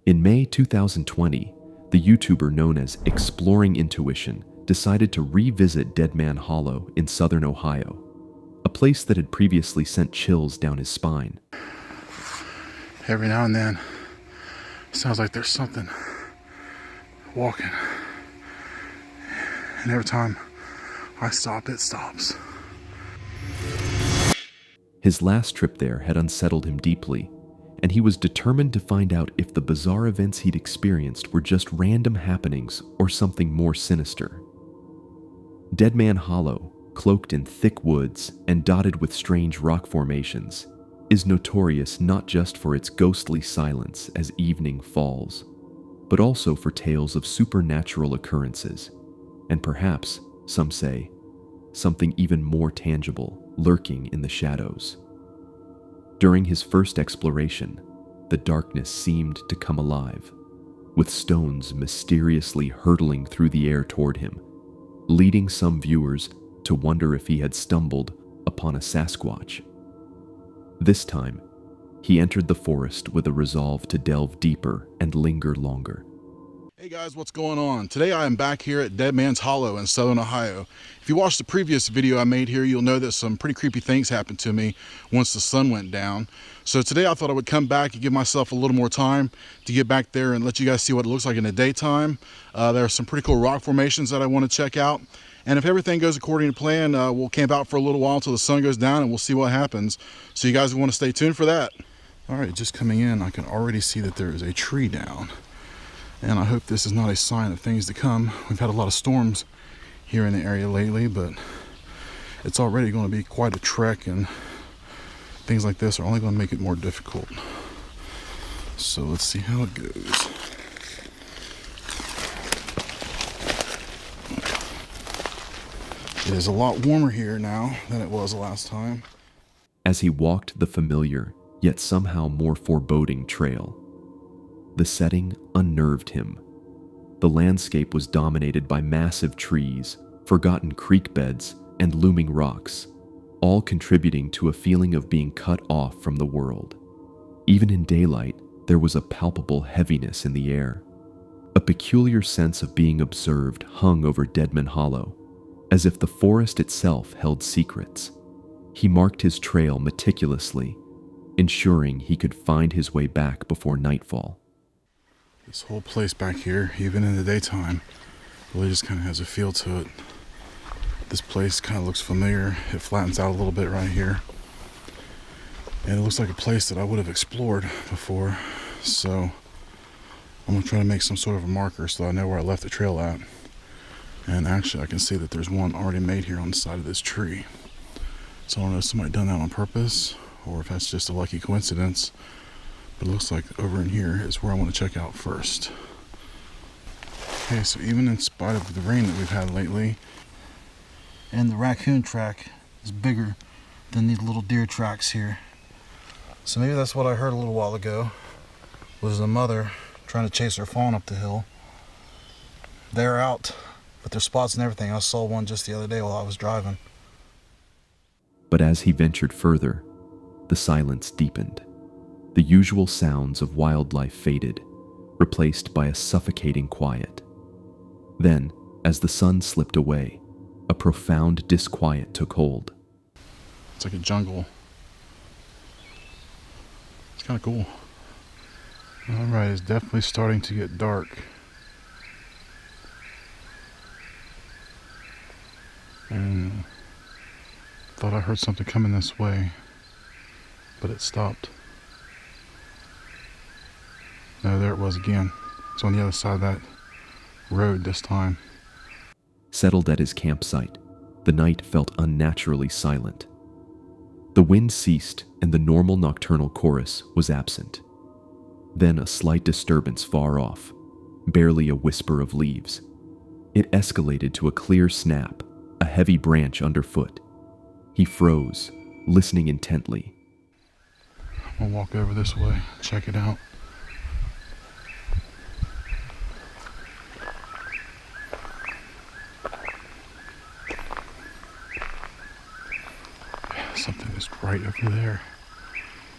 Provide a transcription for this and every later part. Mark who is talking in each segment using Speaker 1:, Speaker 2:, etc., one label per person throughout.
Speaker 1: In May 2020, the YouTuber known as Exploring Intuition decided to revisit Dead Man Hollow in southern Ohio, a place that had previously sent chills down his spine.
Speaker 2: Every now and then, it sounds like there's something walking. And every time I stop, it stops.
Speaker 1: His last trip there had unsettled him deeply, and he was determined to find out if the bizarre events he'd experienced were just random happenings or something more sinister. Dead Man Hollow, cloaked in thick woods and dotted with strange rock formations, is notorious not just for its ghostly silence as evening falls, but also for tales of supernatural occurrences, and perhaps, some say, something even more tangible lurking in the shadows. During his first exploration, the darkness seemed to come alive, with stones mysteriously hurtling through the air toward him, leading some viewers to wonder if he had stumbled upon a Sasquatch. This time, he entered the forest with a resolve to delve deeper and linger longer.
Speaker 2: Hey guys, what's going on? Today I am back here at Dead Man's Hollow in southern Ohio. If you watched the previous video I made here, you'll know that some pretty creepy things happened to me once the sun went down. So today I thought I would come back and give myself a little more time to get back there and let you guys see what it looks like in the daytime. There are some pretty cool rock formations that I want to check out. And if everything goes according to plan, we'll camp out for a little while until the sun goes down and we'll see what happens. So you guys want to stay tuned for that. All right, just coming in, I can already see that there is a tree down. And I hope this is not a sign of things to come. We've had a lot of storms here in the area lately, but it's already going to be quite a trek, and things like this are only going to make it more difficult. So let's see how it goes. It is a lot warmer here now than it was last time.
Speaker 1: As he walked the familiar, yet somehow more foreboding trail, the setting unnerved him. The landscape was dominated by massive trees, forgotten creek beds, and looming rocks, all contributing to a feeling of being cut off from the world. Even in daylight, there was a palpable heaviness in the air. A peculiar sense of being observed hung over Dead Man Hollow, as if the forest itself held secrets. He marked his trail meticulously, ensuring he could find his way back before nightfall.
Speaker 2: This whole place back here, even in the daytime, really just kind of has a feel to it. This place kind of looks familiar. It flattens out a little bit right here. And it looks like a place that I would have explored before. So I'm going to try to make some sort of a marker so I know where I left the trail at. And actually I can see that there's one already made here on the side of this tree. So I don't know if somebody done that on purpose or if that's just a lucky coincidence. But it looks like over in here is where I want to check out first. Okay, so even in spite of the rain that we've had lately, and the raccoon track is bigger than these little deer tracks here. So maybe that's what I heard a little while ago, was a mother trying to chase her fawn up the hill. They're out with their spots and everything. I saw one just the other day while I was driving.
Speaker 1: But as he ventured further, the silence deepened. The usual sounds of wildlife faded, replaced by a suffocating quiet. Then, as the sun slipped away, a profound disquiet took hold.
Speaker 2: It's like a jungle. It's kind of cool. Alright, it's definitely starting to get dark. And thought I heard something coming this way, but it stopped. No, there it was again. It's on the other side of that road this time.
Speaker 1: Settled at his campsite, the night felt unnaturally silent. The wind ceased and the normal nocturnal chorus was absent. Then a slight disturbance far off, barely a whisper of leaves. It escalated to a clear snap, a heavy branch underfoot. He froze, listening intently.
Speaker 2: I'll walk over this way, check it out. Something is right over there.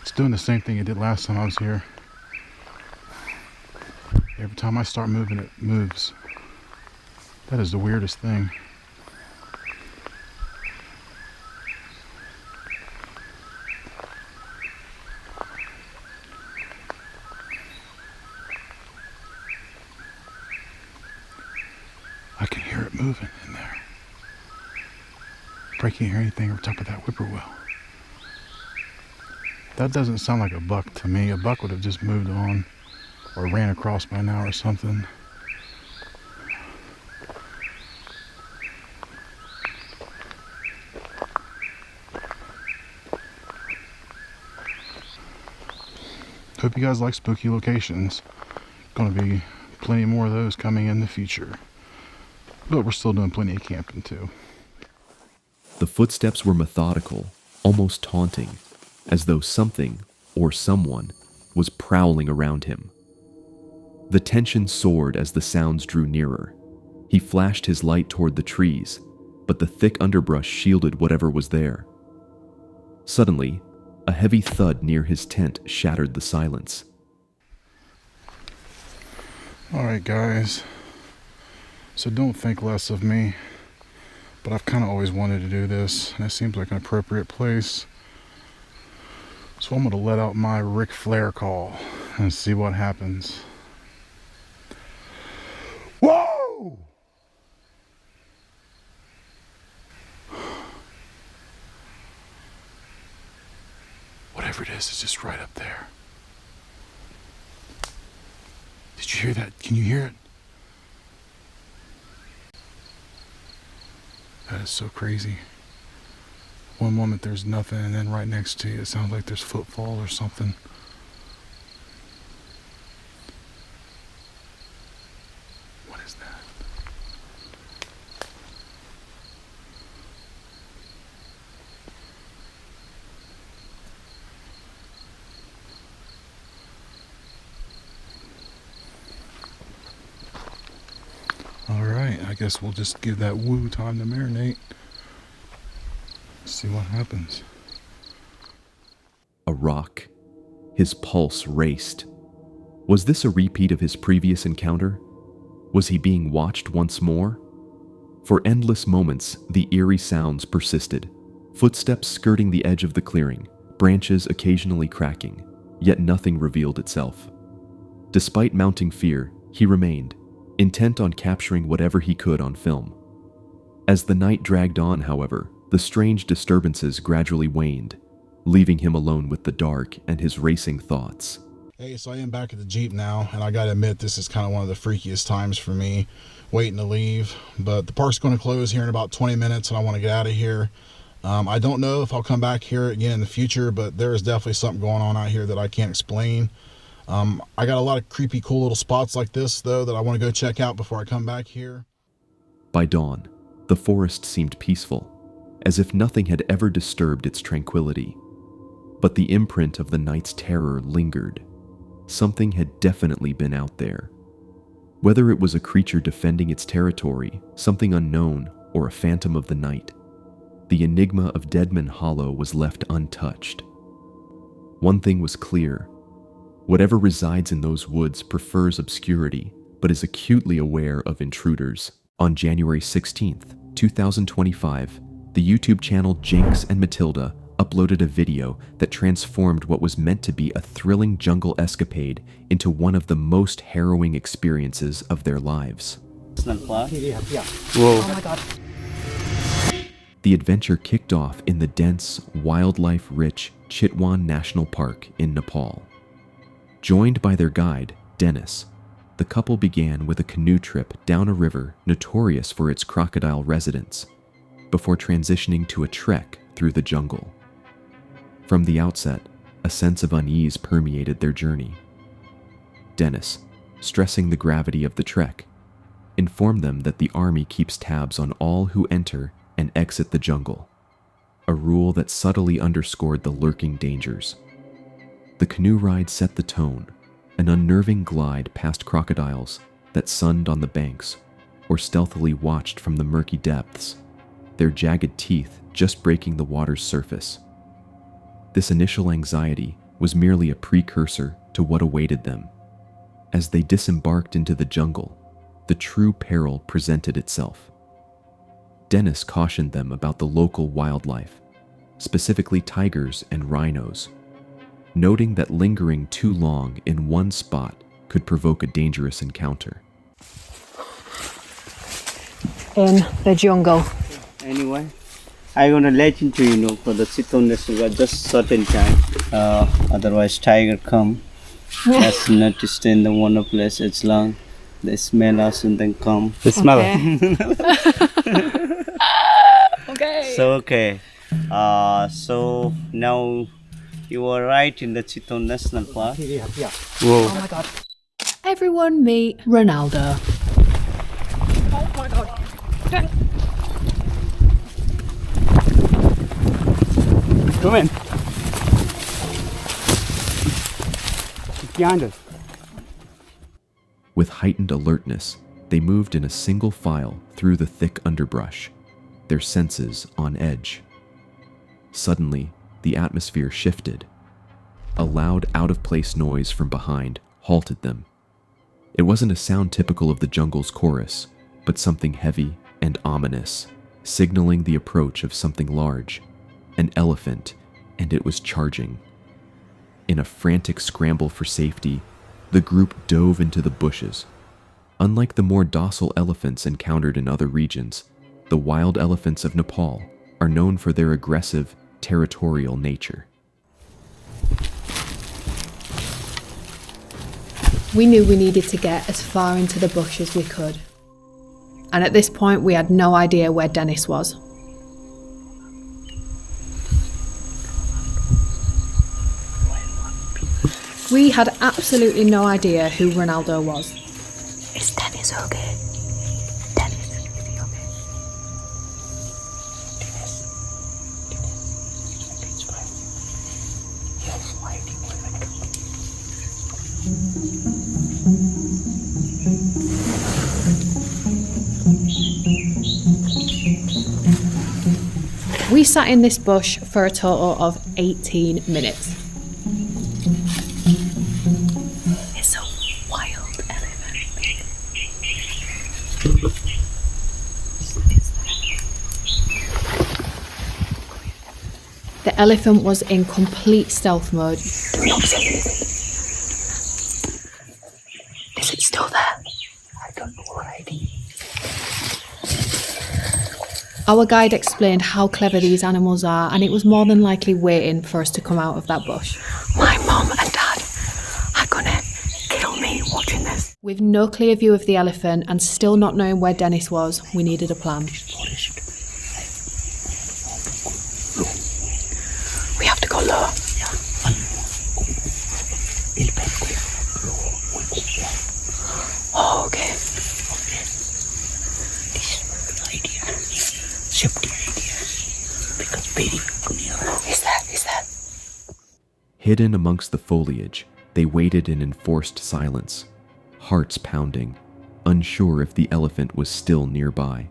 Speaker 2: It's doing the same thing it did last time I was here. Every time I start moving, it moves. That is the weirdest thing. I can hear it moving in there. But I can't hear anything over top of that whippoorwill. That doesn't sound like a buck to me. A buck would have just moved on or ran across by now or something. Hope you guys like spooky locations. Gonna be plenty more of those coming in the future. But we're still doing plenty of camping too.
Speaker 1: The footsteps were methodical, almost taunting, as though something, or someone, was prowling around him. The tension soared as the sounds drew nearer. He flashed his light toward the trees, but the thick underbrush shielded whatever was there. Suddenly, a heavy thud near his tent shattered the silence.
Speaker 2: Alright guys, so don't think less of me, but I've kind of always wanted to do this, and it seems like an appropriate place. So I'm going to let out my Ric Flair call and see what happens. Whoa! Whatever it is, it's just right up there. Did you hear that? Can you hear it? That is so crazy. One moment there's nothing, and then right next to you it sounds like there's footfall or something. What is that? Alright, I guess we'll just give that woo time to marinate. See what happens.
Speaker 1: A rock. His pulse raced. Was this a repeat of his previous encounter? Was he being watched once more? For endless moments, the eerie sounds persisted. Footsteps skirting the edge of the clearing, branches occasionally cracking, yet nothing revealed itself. Despite mounting fear, he remained, intent on capturing whatever he could on film. As the night dragged on, however, the strange disturbances gradually waned, leaving him alone with the dark and his racing thoughts.
Speaker 2: Hey, so I am back at the Jeep now, and I gotta admit this is kind of one of the freakiest times for me, waiting to leave. But the park's going to close here in about 20 minutes, and I want to get out of here. I don't know if I'll come back here again in the future, but there is definitely something going on out here that I can't explain. I got a lot of creepy, cool little spots like this, though, that I want to go check out before I come back here.
Speaker 1: By dawn, the forest seemed peaceful, as if nothing had ever disturbed its tranquility. But the imprint of the night's terror lingered. Something had definitely been out there. Whether it was a creature defending its territory, something unknown, or a phantom of the night, the enigma of Deadman Hollow was left untouched. One thing was clear. Whatever resides in those woods prefers obscurity, but is acutely aware of intruders. On January 16th, 2025, the YouTube channel Jinx and Matilda uploaded a video that transformed what was meant to be a thrilling jungle escapade into one of the most harrowing experiences of their lives.
Speaker 3: Whoa.
Speaker 4: Oh my god.
Speaker 1: The adventure kicked off in the dense, wildlife-rich Chitwan National Park in Nepal. Joined by their guide, Dennis, the couple began with a canoe trip down a river notorious for its crocodile residents, before transitioning to a trek through the jungle. From the outset, a sense of unease permeated their journey. Dennis, stressing the gravity of the trek, informed them that the army keeps tabs on all who enter and exit the jungle, a rule that subtly underscored the lurking dangers. The canoe ride set the tone, an unnerving glide past crocodiles that sunned on the banks or stealthily watched from the murky depths, their jagged teeth just breaking the water's surface. This initial anxiety was merely a precursor to what awaited them. As they disembarked into the jungle, the true peril presented itself. Dennis cautioned them about the local wildlife, specifically tigers and rhinos, noting that lingering too long in one spot could provoke a dangerous encounter.
Speaker 4: In the jungle.
Speaker 3: Anyway, I'm gonna let you know for the sit-on-ness just certain time. Otherwise, tiger come. As noticed in the one place, it's long. They smell us and then come.
Speaker 5: The smell.
Speaker 4: Okay.
Speaker 3: So okay. So now you are right in the Chiton National Park.
Speaker 5: Whoa.
Speaker 4: Oh my god. Everyone meet Ronaldo. Oh my god.
Speaker 5: Come in. It's behind us.
Speaker 1: With heightened alertness, they moved in a single file through the thick underbrush, their senses on edge. Suddenly, the atmosphere shifted. A loud, out-of-place noise from behind halted them. It wasn't a sound typical of the jungle's chorus, but something heavy and ominous, signaling the approach of something large, an elephant, and it was charging. In a frantic scramble for safety, the group dove into the bushes. Unlike the more docile elephants encountered in other regions, the wild elephants of Nepal are known for their aggressive, territorial nature.
Speaker 4: We knew we needed to get as far into the bush as we could. And at this point, we had no idea where Dennis was. We had absolutely no idea who Ronaldo was. Is Dennis okay? Dennis, is he okay? We sat in this bush for a total of 18 minutes. It's a wild elephant. The elephant was in complete stealth mode. Do we not see anything? Is it still there? I don't know already. Our guide explained how clever these animals are, and it was more than likely waiting for us to come out of that bush. My mum and dad are gonna kill me watching this. With no clear view of the elephant and still not knowing where Dennis was, we needed a plan. We have to go low. Oh, okay. He's there.
Speaker 1: Hidden amongst the foliage, they waited in enforced silence, hearts pounding, unsure if the elephant was still nearby.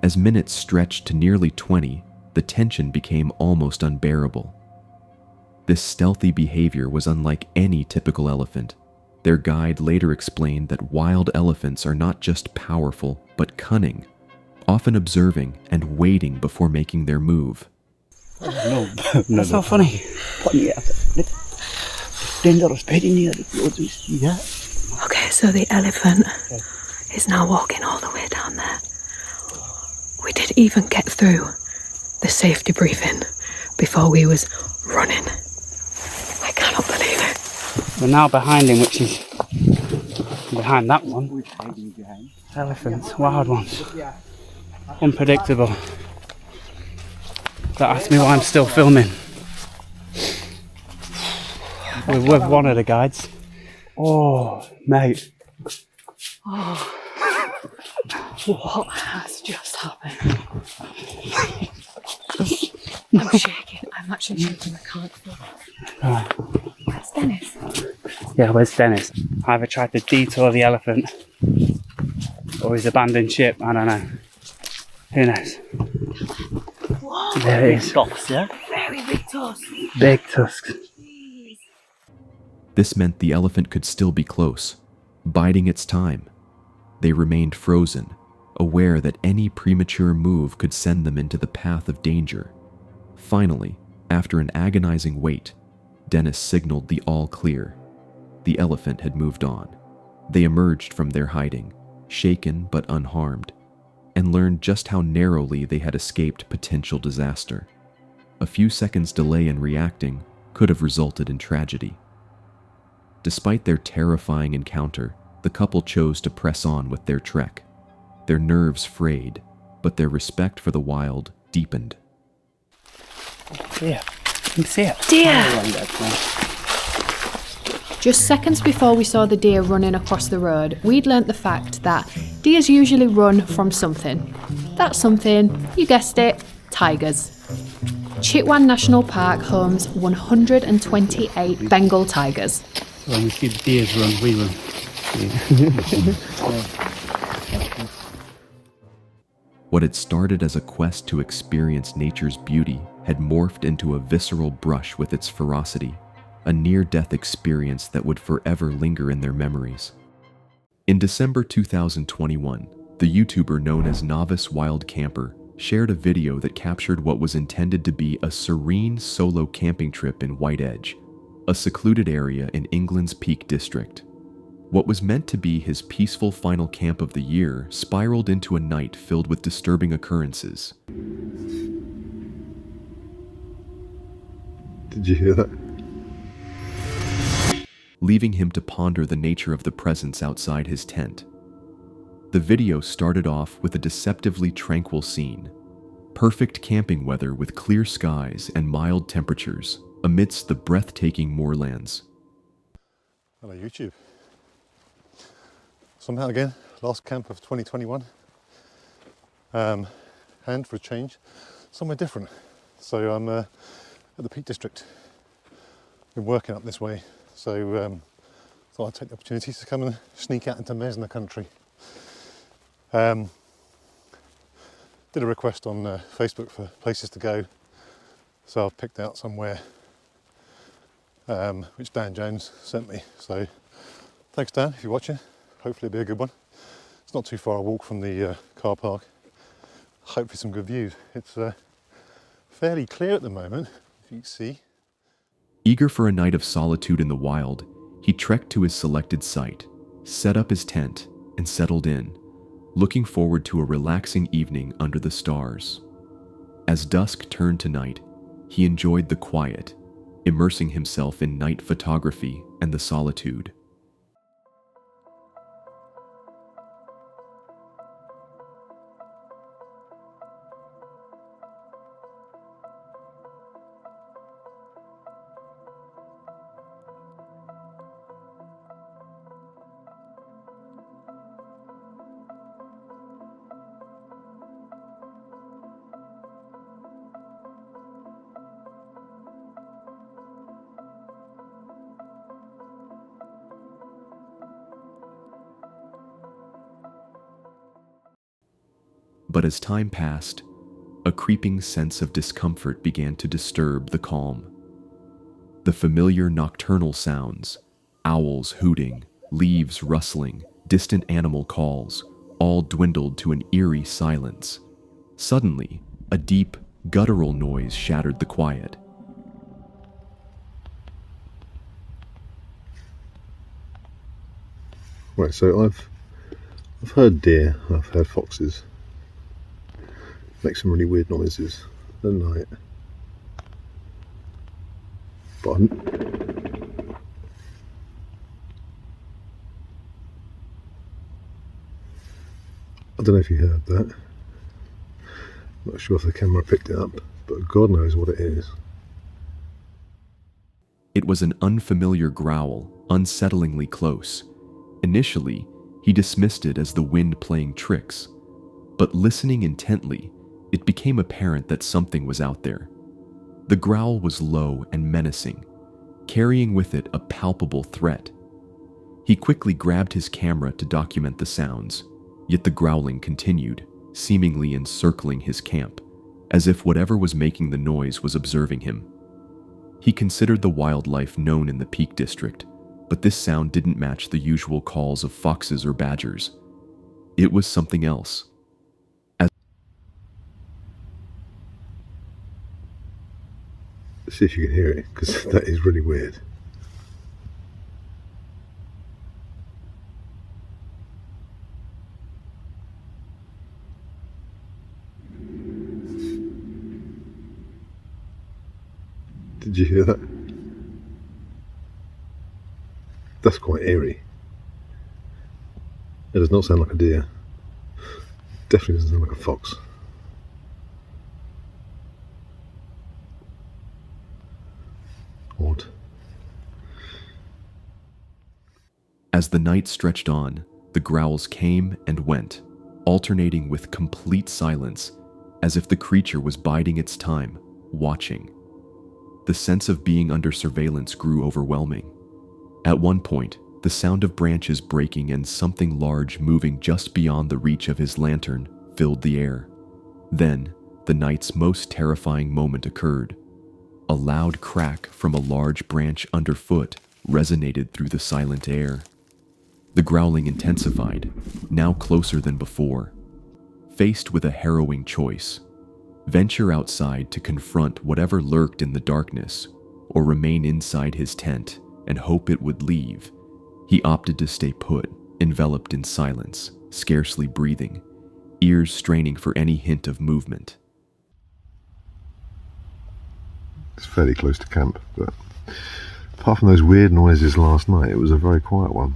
Speaker 1: As minutes stretched to nearly 20, the tension became almost unbearable. This stealthy behavior was unlike any typical elephant. Their guide later explained that wild elephants are not just powerful, but cunning, often observing and waiting before making their move.
Speaker 5: No, that's not funny. Dangerous, very near the closest. Yeah.
Speaker 4: Okay, so the elephant is now walking all the way down there. We did even get through the safety briefing before we was running. I cannot believe it.
Speaker 5: We're now behind him, which is behind that one. Elephants, wild ones. Unpredictable. That asks me why I'm still filming. We're with one of the guides. Oh, mate.
Speaker 4: Oh. What has just happened? I'm shaking. I'm actually shaking. I can't feel it.
Speaker 5: Right.
Speaker 4: Where's Dennis?
Speaker 5: Yeah, where's Dennis? Either tried to detour the elephant or he's abandoned ship. I don't know. Who knows?
Speaker 4: Whoa.
Speaker 5: There it is.
Speaker 3: Dogs, yeah?
Speaker 4: Very big tusks.
Speaker 5: Big tusks.
Speaker 1: This meant the elephant could still be close, biding its time. They remained frozen, aware that any premature move could send them into the path of danger. Finally, after an agonizing wait, Dennis signaled the all clear. The elephant had moved on. They emerged from their hiding, shaken but unharmed, and learned just how narrowly they had escaped potential disaster. A few seconds' delay in reacting could have resulted in tragedy. Despite their terrifying encounter, the couple chose to press on with their trek. Their nerves frayed, but their respect for the wild deepened.
Speaker 5: Deer. You can see it.
Speaker 4: Deer! Just seconds before we saw the deer running across the road, we'd learnt the fact that deers usually run from something. That something, you guessed it, tigers. Chitwan National Park homes 128 Bengal tigers.
Speaker 5: So when we see the deers run, we run.
Speaker 1: What had started as a quest to experience nature's beauty had morphed into a visceral brush with its ferocity, a near-death experience that would forever linger in their memories. In December 2021, the YouTuber known as Novice Wild Camper shared a video that captured what was intended to be a serene solo camping trip in White Edge, a secluded area in England's Peak District. What was meant to be his peaceful final camp of the year spiraled into a night filled with disturbing occurrences.
Speaker 6: Did you hear that?
Speaker 1: Leaving him to ponder the nature of the presence outside his tent. The video started off with a deceptively tranquil scene. Perfect camping weather with clear skies and mild temperatures amidst the breathtaking moorlands.
Speaker 6: Hello YouTube. Somehow again, last camp of 2021. And for a change, somewhere different. So I'm at the Peak District. Been working up this way, so thought I'd take the opportunity to come and sneak out into Mesna country. Did a request on Facebook for places to go, so I've picked out somewhere which Dan Jones sent me. So thanks Dan, if you're watching. Hopefully it'll be a good one. It's not too far a walk from the car park. Hopefully some good views. It's fairly clear at the moment, if you can see.
Speaker 1: Eager for a night of solitude in the wild, he trekked to his selected site, set up his tent, and settled in, looking forward to a relaxing evening under the stars. As dusk turned to night, he enjoyed the quiet, immersing himself in night photography and the solitude. But as time passed, a creeping sense of discomfort began to disturb the calm. The familiar nocturnal sounds, owls hooting, leaves rustling, distant animal calls, all dwindled to an eerie silence. Suddenly, a deep, guttural noise shattered the quiet.
Speaker 6: Right, so I've heard deer, I've heard foxes make some really weird noises at night. But I don't know if you heard that. I'm not sure if the camera picked it up, but God knows what it is.
Speaker 1: It was an unfamiliar growl, unsettlingly close. Initially, he dismissed it as the wind playing tricks, but listening intently, it became apparent that something was out there. The growl was low and menacing, carrying with it a palpable threat. He quickly grabbed his camera to document the sounds, yet the growling continued, seemingly encircling his camp, as if whatever was making the noise was observing him. He considered the wildlife known in the Peak District, But this sound didn't match the usual calls of foxes or badgers. It was something else.
Speaker 6: See if you can hear it, because that is really weird. Did you hear that? That's quite eerie. It does not sound like a deer. Definitely doesn't sound like a fox. Odd.
Speaker 1: As the night stretched on, the growls came and went, alternating with complete silence, as if the creature was biding its time, watching. The sense of being under surveillance grew overwhelming. At one point, the sound of branches breaking and something large moving just beyond the reach of his lantern filled the air. Then, the night's most terrifying moment occurred. A loud crack from a large branch underfoot resonated through the silent air. The growling intensified, now closer than before. Faced with a harrowing choice, venture outside to confront whatever lurked in the darkness, or remain inside his tent and hope it would leave, he opted to stay put, enveloped in silence, scarcely breathing, ears straining for any hint of movement.
Speaker 6: It's fairly close to camp, but apart from those weird noises last night, it was a very quiet one.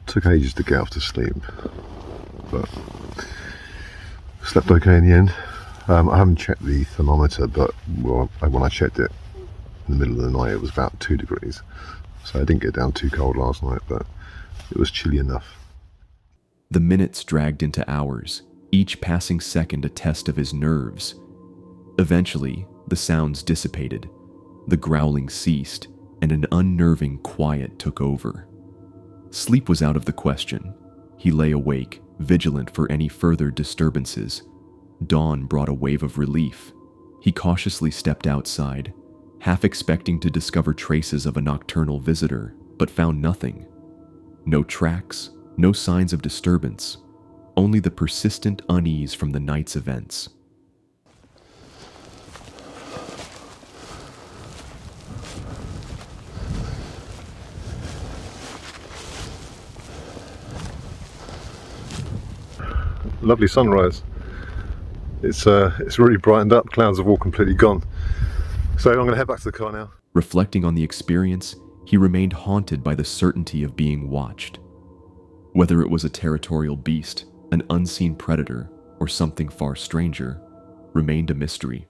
Speaker 6: Took ages to get off to sleep, but slept okay in the end. I haven't checked the thermometer, but when I checked it in the middle of the night, it was about 2 degrees. So I didn't get down too cold last night, but it was chilly enough.
Speaker 1: The minutes dragged into hours, each passing second a test of his nerves. Eventually, the sounds dissipated, the growling ceased, and an unnerving quiet took over. Sleep was out of the question. He lay awake, vigilant for any further disturbances. Dawn brought a wave of relief. He cautiously stepped outside, half expecting to discover traces of a nocturnal visitor, but found nothing. No tracks, no signs of disturbance, only the persistent unease from the night's events.
Speaker 6: Lovely sunrise. It's really brightened up. Clouds have all completely gone. So I'm going to head back to the car now.
Speaker 1: Reflecting on the experience, he remained haunted by the certainty of being watched. Whether it was a territorial beast, an unseen predator, or something far stranger, remained a mystery.